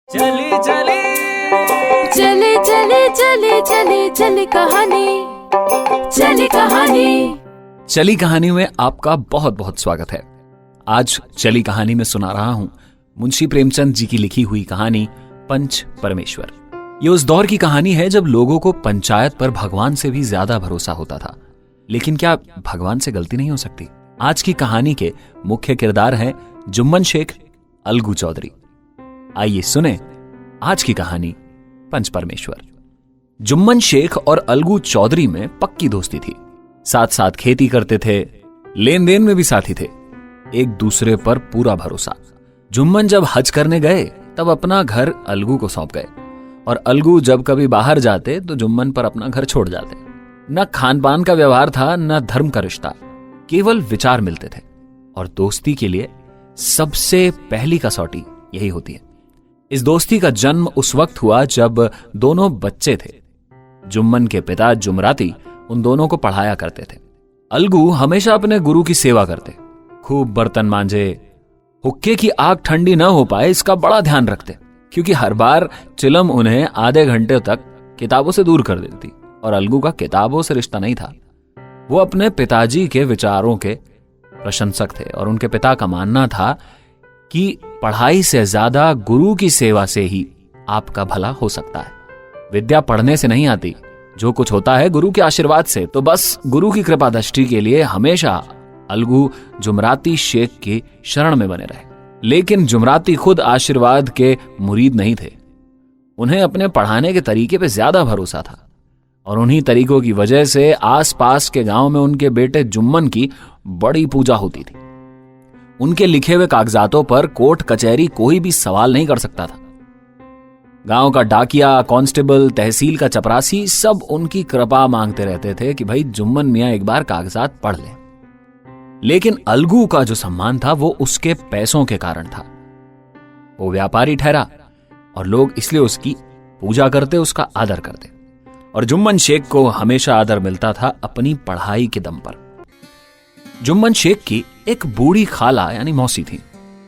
चली चली चले चले चले चले चले कहानी, चले कहानी। चली कहानी में आपका बहुत बहुत स्वागत है। आज चली कहानी में सुना रहा हूं मुंशी प्रेमचंद जी की लिखी हुई कहानी पंच परमेश्वर। ये उस दौर की कहानी है जब लोगों को पंचायत पर भगवान से भी ज्यादा भरोसा होता था। लेकिन क्या भगवान से गलती नहीं हो सकती? आज की कहानी के मुख्य किरदार हैं जुम्मन शेख, अलगू चौधरी। आइए सुने आज की कहानी पंच परमेश्वर। जुम्मन शेख और अलगू चौधरी में पक्की दोस्ती थी। साथ साथ खेती करते थे, लेन देन में भी साथी थे, एक दूसरे पर पूरा भरोसा। जुम्मन जब हज करने गए तब अपना घर अलगू को सौंप गए और अलगू जब कभी बाहर जाते तो जुम्मन पर अपना घर छोड़ जाते। न खान पान का व्यवहार था, न धर्म का रिश्ता, केवल विचार मिलते थे। और दोस्ती के लिए सबसे पहली कसौटी यही होती है। इस दोस्ती का जन्म उस वक्त हुआ जब दोनों बच्चे थे। जुम्मन के पिता जुमराती उन दोनों को पढ़ाया करते थे। अलगू हमेशा अपने गुरु की सेवा करते, खूब बर्तन मांजे, हुक्के की आग ठंडी न हो पाए इसका बड़ा ध्यान रखते, क्योंकि हर बार चिलम उन्हें आधे घंटे तक किताबों से दूर कर देती। और अलगू का किताबों से रिश्ता नहीं था। वो अपने पिताजी के विचारों के प्रशंसक थे और उनके पिता का मानना था कि पढ़ाई से ज्यादा गुरु की सेवा से ही आपका भला हो सकता है। विद्या पढ़ने से नहीं आती, जो कुछ होता है गुरु के आशीर्वाद से। तो बस गुरु की कृपा दृष्टि के लिए हमेशा अलगू जुमराती शेख की शरण में बने रहे। लेकिन जुमराती खुद आशीर्वाद के मुरीद नहीं थे। उन्हें अपने पढ़ाने के तरीके पे ज्यादा भरोसा था और उन्हीं तरीकों की वजह से आसपास के गांव में उनके बेटे जुम्मन की बड़ी पूजा होती थी। उनके लिखे हुए कागजातों पर कोर्ट कचहरी कोई भी सवाल नहीं कर सकता था। गांव का डाकिया, कांस्टेबल, तहसील का चपरासी सब उनकी कृपा मांगते रहते थे कि भाई जुम्मन मियां एक बार कागजात पढ़ ले। लेकिन अलगू का जो सम्मान था वो उसके पैसों के कारण था। वो व्यापारी ठहरा और लोग इसलिए उसकी पूजा करते, उसका आदर करते। और जुम्मन शेख को हमेशा आदर मिलता था अपनी पढ़ाई के दम पर। जुम्मन शेख की एक बूढ़ी खाला यानी मौसी थी।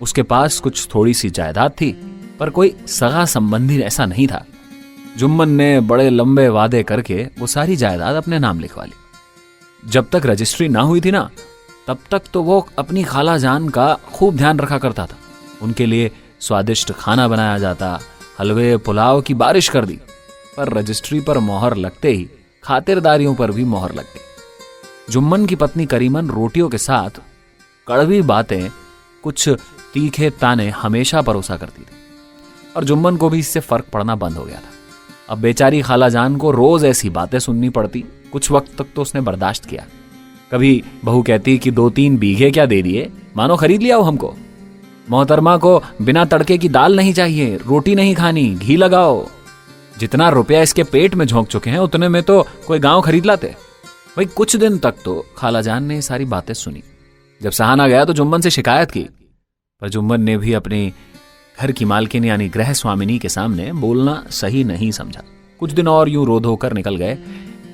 उसके पास कुछ थोड़ी सी जायदाद थी, पर कोई सगा संबंधी ऐसा नहीं था। जुम्मन ने बड़े लंबे वादे करके वो सारी जायदाद अपने नाम लिखवा ली। जब तक रजिस्ट्री ना हुई थी ना, तब तक तो वो अपनी खाला जान का खूब ध्यान रखा करता था। उनके लिए स्वादिष्ट खाना बनाया जाता, हलवे पुलाव की बारिश कर दी। पर रजिस्ट्री पर मोहर लगते ही खातिरदारियों पर भी मोहर लग गई। जुम्मन की पत्नी करीमन रोटियों के साथ कड़वी बातें, कुछ तीखे ताने हमेशा परोसा करती थी और जुम्मन को भी इससे फर्क पड़ना बंद हो गया था। अब बेचारी खाला जान को रोज ऐसी बातें सुननी पड़ती। कुछ वक्त तक तो उसने बर्दाश्त किया। कभी बहू कहती कि 2-3 बीघे क्या दे दिए, मानो खरीद लिया हो हमको। मोहतरमा को बिना तड़के की दाल नहीं चाहिए, रोटी नहीं खानी, घी लगाओ। जितना रुपया इसके पेट में झोंक चुके हैं उतने में तो कोई गांव खरीद लाते। भाई कुछ दिन तक तो खाला जान ने सारी बातें सुनी। जब सहाना गया तो जुम्मन से शिकायत की, पर जुम्मन ने भी अपनी घर की मालकिन यानी गृह स्वामिनी के सामने बोलना सही नहीं समझा। कुछ दिन और यूं रो धो कर निकल गए।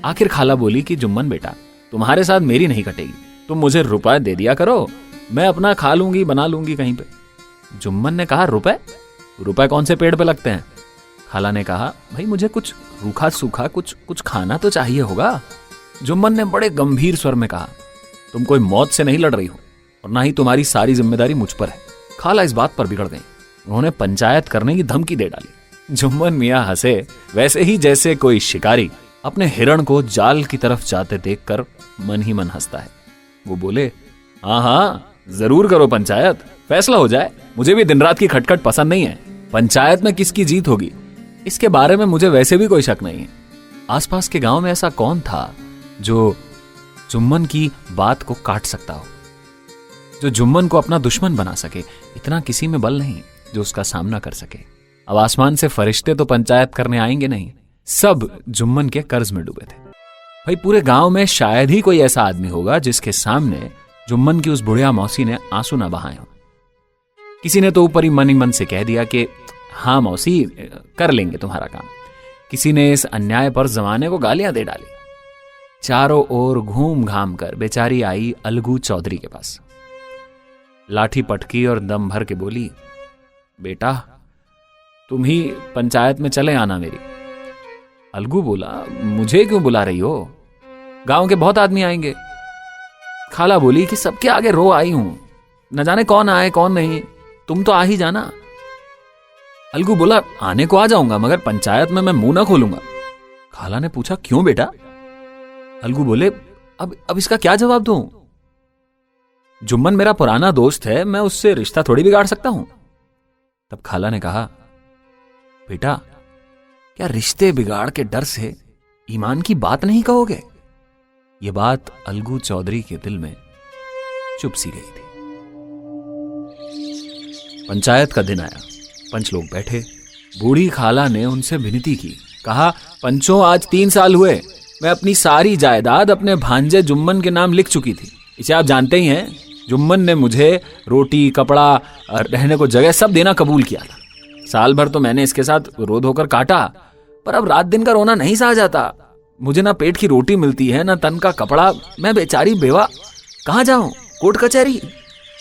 आखिर खाला बोली कि जुम्मन बेटा, तुम्हारे साथ मेरी नहीं कटेगी, तुम मुझे रुपए दे दिया करो, मैं अपना खा लूंगी, बना लूंगी कहीं पे। जुम्मन ने कहा रुपए? रुपए कौन से पेड़ पे लगते हैं? खाला ने कहा भाई मुझे कुछ रूखा सूखा कुछ खाना तो चाहिए होगा। जुम्मन ने बड़े गंभीर स्वर में कहा, तुम कोई मौत से नहीं लड़ रही हो और ना ही तुम्हारी सारी जिम्मेदारी मुझ पर है। खाला इस बात पर बिगड़ गई। उन्होंने पंचायत करने की धमकी दे डाली। जुम्मन मियां हंसे, वैसे ही जैसे कोई शिकारी अपने हिरण को जाल की तरफ जाते देखकर मन ही मन हंसता है। वो बोले, हाँ हाँ जरूर करो पंचायत, फैसला हो जाए। मुझे भी दिन रात की खटखट पसंद नहीं है। पंचायत में किसकी जीत होगी इसके बारे में मुझे वैसे भी कोई शक नहीं है। आसपास के गांव में ऐसा कौन था जो जुम्मन की बात को काट सकता हो, जो जुम्मन को अपना दुश्मन बना सके? इतना किसी में बल नहीं जो उसका सामना कर सके। अब आसमान से फरिश्ते तो पंचायत करने आएंगे नहीं। सब जुम्मन के कर्ज में डूबे थे। भाई पूरे गांव में शायद ही कोई ऐसा आदमी होगा जिसके सामने जुम्मन की उस बुढ़िया मौसी ने आंसू ना बहाए हो। किसी ने तो ऊपर ही मन से कह दिया कि हाँ मौसी, कर लेंगे तुम्हारा काम। किसी ने इस अन्याय पर जमाने को गालियां दे डाली। चारों ओर घूम घाम कर बेचारी आई अलगू चौधरी के पास। लाठी पटकी और दम भर के बोली, बेटा तुम ही पंचायत में चले आना मेरी। अलगू बोला, मुझे क्यों बुला रही हो? गांव के बहुत आदमी आएंगे। खाला बोली कि सबके आगे रो आई हूं, न जाने कौन आए कौन नहीं, तुम तो आ ही जाना। अलगू बोला, आने को आ जाऊंगा, मगर पंचायत में मैं मुंह ना खोलूंगा। खाला ने पूछा, क्यों बेटा? अलगू बोले, अब इसका क्या जवाब दूं? जुम्मन मेरा पुराना दोस्त है, मैं उससे रिश्ता थोड़ी बिगाड़ सकता हूं। तब खाला ने कहा, बेटा क्या रिश्ते बिगाड़ के डर से ईमान की बात नहीं कहोगे? यह बात अलगू चौधरी के दिल में चुप सी गई थी। पंचायत का दिन आया। पंच लोग बैठे। बूढ़ी खाला ने उनसे विनती की। कहा, पंचों, आज 3 साल हुए मैं अपनी सारी जायदाद अपने भांजे जुम्मन के नाम लिख चुकी थी। इसे आप जानते ही हैं। जुम्मन ने मुझे रोटी, कपड़ा, रहने को जगह सब देना कबूल किया था। साल भर तो मैंने इसके साथ रो धोकर काटा, पर अब रात दिन का रोना नहीं सहा जाता। मुझे ना पेट की रोटी मिलती है, ना तन का कपड़ा। मैं बेचारी बेवा कहाँ जाऊं? कोर्ट कचहरी।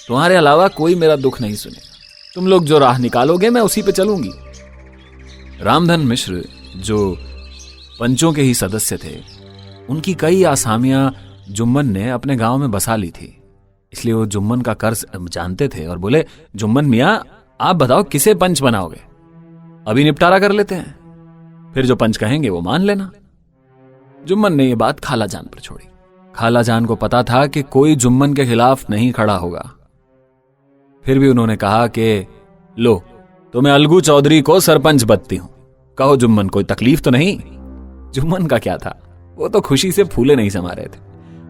तुम्हारे अलावा कोई मेरा दुख नहीं सुने। तुम लोग जो राह निकालोगे मैं उसी पे चलूंगी। रामधन मिश्र, जो पंचों के ही सदस्य थे, उनकी कई आसामियां जुम्मन ने अपने गांव में बसा ली थी, इसलिए वो जुम्मन का कर्ज जानते थे और बोले, जुम्मन मियां, आप बताओ किसे पंच बनाओगे? अभी निपटारा कर लेते हैं, फिर जो पंच कहेंगे वो मान लेना। जुम्मन ने ये बात खाला जान पर छोड़ी। खाला जान को पता था कि कोई जुम्मन के खिलाफ नहीं खड़ा होगा। फिर भी उन्होंने कहा कि लो, तो मैं अलगू चौधरी को सरपंच बदती हूं। कहो जुम्मन, कोई तकलीफ तो नहीं? जुम्मन का क्या था, वो तो खुशी से फूले नहीं समा रहे थे।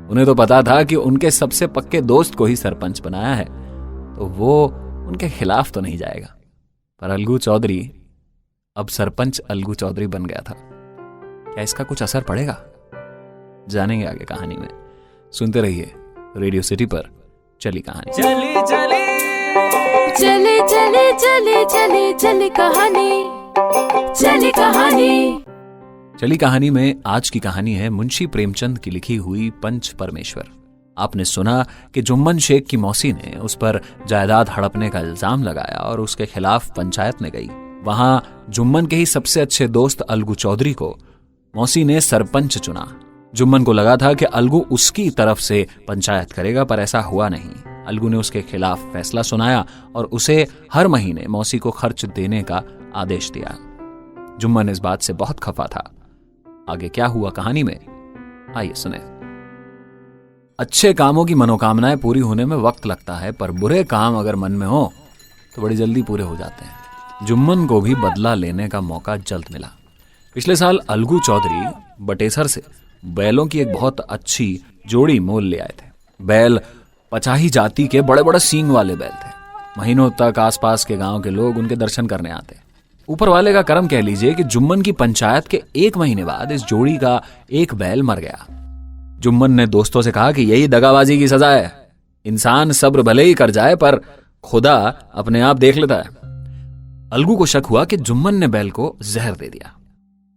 उन्हें तो पता था कि उनके सबसे पक्के दोस्त को ही सरपंच बनाया है, तो वो उनके खिलाफ तो नहीं जाएगा। पर अलगू चौधरी अब सरपंच अलगू चौधरी बन गया था। क्या इसका कुछ असर पड़ेगा? जानेंगे आगे कहानी में। सुनते रहिए रेडियो सिटी पर चली कहानी। चली चली चले चले चले चले चले कहानी, चली कहानी। चली कहानी में आज की कहानी है मुंशी प्रेमचंद की लिखी हुई पंच परमेश्वर। आपने सुना कि जुम्मन शेख की मौसी ने उस पर जायदाद हड़पने का इल्जाम लगाया और उसके खिलाफ पंचायत में गई। वहां जुम्मन के ही सबसे अच्छे दोस्त अलगू चौधरी को मौसी ने सरपंच चुना। जुम्मन को लगा था कि अलगू उसकी तरफ से पंचायत करेगा, पर ऐसा हुआ नहीं। अलगू ने उसके खिलाफ फैसला सुनाया और उसे हर महीने मौसी को खर्च देने का आदेश दिया। जुम्मन इस बात से बहुत खफा था। आगे क्या हुआ कहानी में, आइए सुने। अच्छे कामों की मनोकामनाएं पूरी होने में वक्त लगता है, पर बुरे काम अगर मन में हो तो बड़ी जल्दी पूरे हो जाते हैं। जुम्मन को भी बदला लेने का मौका जल्द मिला। पिछले साल अलगू चौधरी बटेसर से बैलों की एक बहुत अच्छी जोड़ी मोल ले आए थे। बैल पचाही जाति के बड़े बड़े सींग वाले बैल थे। महीनों तक आसपास के गांव के लोग उनके दर्शन करने आते। ऊपर वाले का करम कह लीजिए कि जुम्मन की पंचायत के 1 महीने बाद इस जोड़ी का एक बैल मर गया। जुम्मन ने दोस्तों से कहा कि यही दगाबाजी की सजा है। इंसान सब्र भले ही कर जाए, पर खुदा अपने आप देख लेता है। अलगू को शक हुआ कि जुम्मन ने बैल को जहर दे दिया।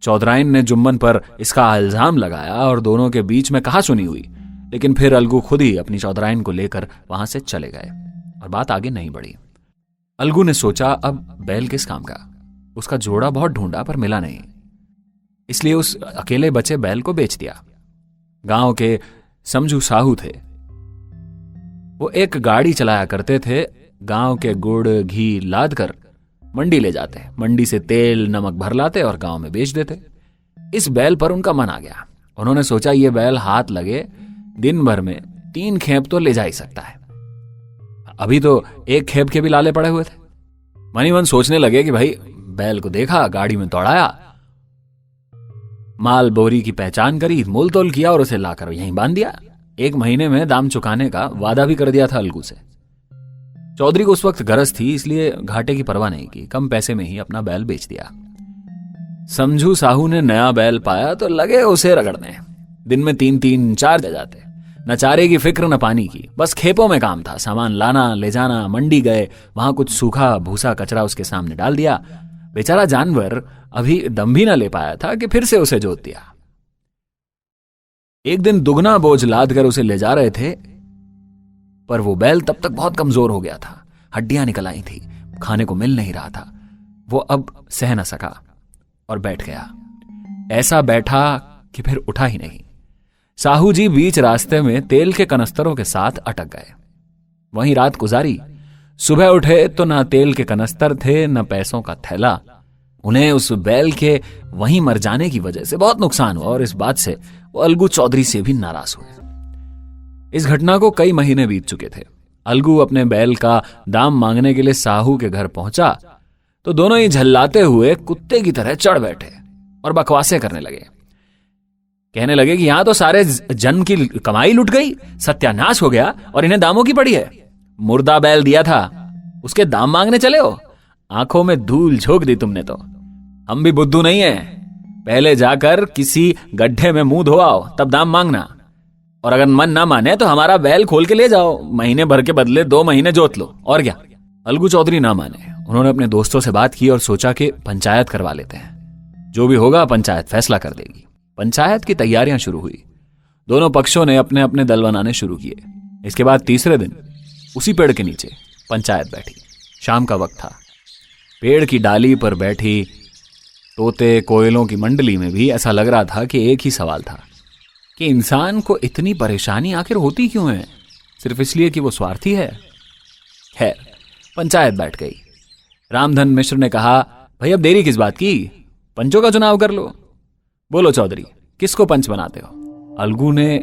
चौधराइन ने जुम्मन पर इसका इल्जाम लगाया और दोनों के बीच में कहासुनी हुई, लेकिन फिर अलगू खुद ही अपनी चौधराइन को लेकर वहां से चले गए और बात आगे नहीं बढ़ी। अलगू ने सोचा, अब बैल किस काम का? उसका जोड़ा बहुत ढूंढा पर मिला नहीं, इसलिए उस अकेले बचे बैल को बेच दिया। गांव के समझू साहू थे। वो एक गाड़ी चलाया करते थे। गांव के गुड़ घी लाद कर मंडी ले जाते, मंडी से तेल नमक भर लाते और गांव में बेच देते। इस बैल पर उनका मन आ गया। उन्होंने सोचा, ये बैल हाथ लगे दिन भर में 3 खेप तो ले जा ही सकता है। अभी तो 1 खेप के भी लाले पड़े हुए थे। मनी मन सोचने लगे कि भाई, बैल को देखा, गाड़ी में दौड़ाया, माल बोरी की पहचान करी, मोल तोल किया और उसे लाकर यहीं बांध दिया। 1 महीने में दाम चुकाने का वादा भी कर दिया था अलगू से। चौधरी को उस वक्त गरज थी, इसलिए घाटे की परवाह नहीं की। कम पैसे में ही अपना बैल बेच दिया। समझू साहू ने नया बैल पाया तो लगे उसे रगड़ने। दिन में 3-3 4 दे जाते। न चारे की फिक्र न पानी की, बस खेपों में काम था। सामान लाना ले जाना। मंडी गए, वहां कुछ सूखा भूसा कचरा उसके सामने डाल दिया। बेचारा जानवर अभी दम भी न ले पाया था कि फिर से उसे जोत दिया। एक दिन दुगना बोझ लाद कर उसे ले जा रहे थे, पर वो बैल तब तक बहुत कमजोर हो गया था। हड्डियां निकल आई थी, खाने को मिल नहीं रहा था। वो अब सह न सका और बैठ गया। ऐसा बैठा कि फिर उठा ही नहीं। साहू जी बीच रास्ते में तेल के कनस्तरों के साथ अटक गए। वहीं रात गुजारी। सुबह उठे तो ना तेल के कनस्तर थे, न पैसों का थैला। उन्हें उस बैल के वहीं मर जाने की वजह से बहुत नुकसान हुआ और इस बात से वो अलगू चौधरी से भी नाराज हुए। इस घटना को कई महीने बीत चुके थे। अलगू अपने बैल का दाम मांगने के लिए साहू के घर पहुंचा तो दोनों ही झल्लाते हुए कुत्ते की तरह चढ़ बैठे और बकवासें करने लगे। कहने लगे कि यहां तो सारे जन्म की कमाई लुट गई, सत्यानाश हो गया और इन्हें दामों की पड़ी है। मुर्दा बैल दिया था, उसके दाम मांगने चले हो? आंखों में धूल झोंक दी तुमने तो। हम भी बुद्धू नहीं है, पहले जाकर किसी गड्ढे में मुंह धोआओ तब दाम मांगना, और अगर मन ना माने तो हमारा बैल खोल के ले जाओ, महीने भर के बदले 2 महीने जोत लो, और क्या। अलगू चौधरी ना माने। उन्होंने अपने दोस्तों से बात की और सोचा कि पंचायत करवा लेते हैं, जो भी होगा पंचायत फैसला कर देगी। पंचायत की तैयारियां शुरू हुई। दोनों पक्षों ने अपने अपने दल बनाने शुरू किए। इसके बाद तीसरे दिन उसी पेड़ के नीचे पंचायत बैठी। शाम का वक्त था। पेड़ की डाली पर बैठी तोते कोयलों की मंडली में भी ऐसा लग रहा था कि एक ही सवाल था कि इंसान को इतनी परेशानी आखिर होती क्यों है? सिर्फ इसलिए कि वो स्वार्थी है? खैर, पंचायत बैठ गई। रामधन मिश्र ने कहा, भाई अब देरी किस बात की, पंचों का चुनाव कर लो। बोलो चौधरी, किसको पंच बनाते हो? अलगू ने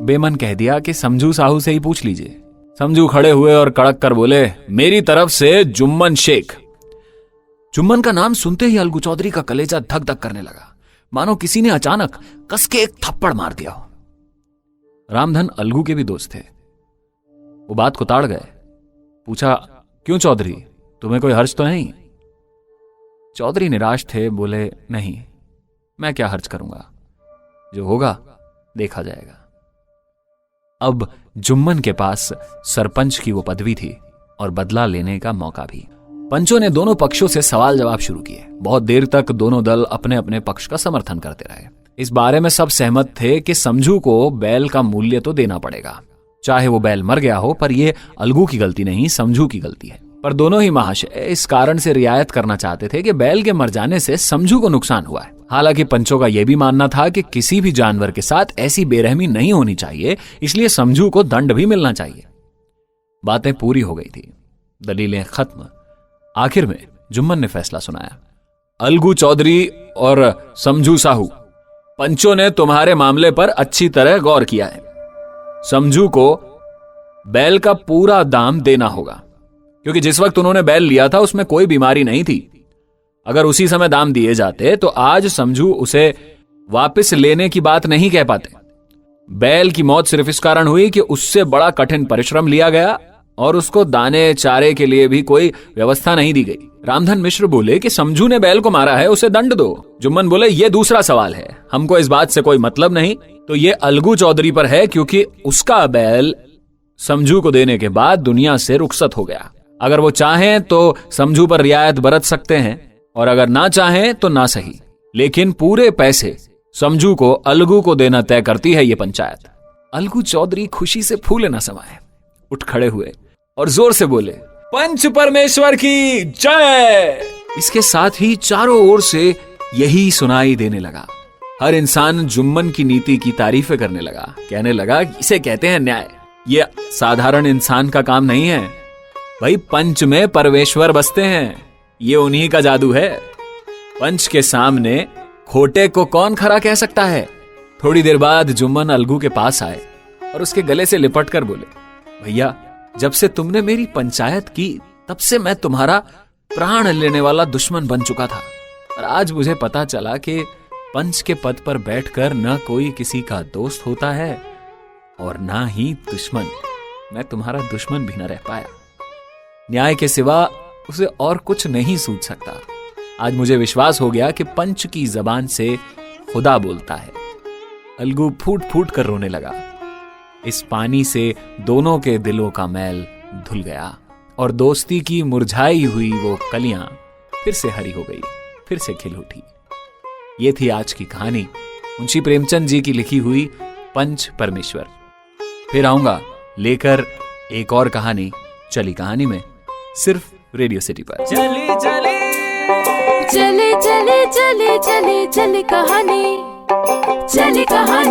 बेमन कह दिया कि समझू साहू से ही पूछ लीजिए। समझू खड़े हुए और कड़क कर बोले, मेरी तरफ से जुम्मन शेख। जुम्मन का नाम सुनते ही अलगू चौधरी का कलेजा धक धक करने लगा, मानो किसी ने अचानक कस के एक थप्पड़ मार दिया हो। रामधन अलगू के भी दोस्त थे। वो बात को ताड़ गए। पूछा, क्यों चौधरी, तुम्हें कोई हर्ज तो नहीं? चौधरी निराश थे, बोले, नहीं, मैं क्या हर्ज करूंगा, जो होगा देखा जाएगा। अब जुम्मन के पास सरपंच की वो पदवी थी और बदला लेने का मौका भी। पंचों ने दोनों पक्षों से सवाल जवाब शुरू किए। बहुत देर तक दोनों दल अपने अपने पक्ष का समर्थन करते रहे। इस बारे में सब सहमत थे कि समझू को बैल का मूल्य तो देना पड़ेगा, चाहे वो बैल मर गया हो, पर यह अलगू की गलती नहीं, समझू की गलती है। पर दोनों ही महाशय इस कारण से रियायत करना चाहते थे कि बैल के मर जाने से समझू को नुकसान हुआ है। हालांकि पंचों का यह भी मानना था कि किसी भी जानवर के साथ ऐसी बेरहमी नहीं होनी चाहिए, इसलिए समझू को दंड भी मिलना चाहिए। बातें पूरी हो गई थी, दलीलें खत्म। आखिर में जुम्मन ने फैसला सुनाया, अलगू चौधरी और समझू साहू, पंचों ने तुम्हारे मामले पर अच्छी तरह गौर किया है। समझू को बैल का पूरा दाम देना होगा, क्योंकि जिस वक्त उन्होंने बैल लिया था उसमें कोई बीमारी नहीं थी। अगर उसी समय दाम दिए जाते तो आज समझू उसे वापस लेने की बात नहीं कह पाते। बैल की मौत सिर्फ इस कारण हुई कि उससे बड़ा कठिन परिश्रम लिया गया और उसको दाने चारे के लिए भी कोई व्यवस्था नहीं दी गई। रामधन मिश्र बोले कि समझू ने बैल को मारा है, उसे दंड दो। जुम्मन बोले, ये दूसरा सवाल है, हमको इस बात से कोई मतलब नहीं, तो ये अलगू चौधरी पर है, क्योंकि उसका बैल समझू को देने के बाद दुनिया से रुखसत हो गया। अगर वो चाहें तो समझू पर रियायत बरत सकते हैं, और अगर ना चाहें तो ना सही, लेकिन पूरे पैसे समझू को अलगू को देना तय करती है ये पंचायत। अलगू चौधरी खुशी से फूले न समाये, उठ खड़े हुए और जोर से बोले, पंच परमेश्वर की जय। इसके साथ ही चारों ओर से यही सुनाई देने लगा। हर इंसान जुम्मन की नीति की तारीफें करने लगा, कहने लगा, इसे कहते हैं न्याय, ये साधारण इंसान का काम नहीं है भाई, पंच में परमेश्वर बसते हैं, ये उन्हीं का जादू है। पंच के सामने खोटे को कौन खरा कह सकता है। थोड़ी देर बाद जुम्मन अलगू के पास आए और उसके गले से लिपट कर बोले, भैया, जब से तुमने मेरी पंचायत की तब से मैं तुम्हारा प्राण लेने वाला दुश्मन बन चुका था, और आज मुझे पता चला कि पंच के पद पर बैठकर न कोई किसी का दोस्त होता है और ना ही दुश्मन। मैं तुम्हारा दुश्मन भी न रह पाया। न्याय के सिवा उसे और कुछ नहीं सूझ सकता। आज मुझे विश्वास हो गया कि पंच की जबान से खुदा बोलता है। अलगू फूट फूट कर रोने लगा। इस पानी से दोनों के दिलों का मैल धुल गया और दोस्ती की मुरझाई हुई वो कलियां फिर से हरी हो गई, फिर से खिल उठी। ये थी आज की कहानी, मुंशी प्रेमचंद जी की लिखी हुई पंच परमेश्वर। फिर आऊंगा लेकर एक और कहानी चली कहानी में, सिर्फ रेडियो सिटी पर। चली चली चले चले चले चले चले कहानी, चले कहानी।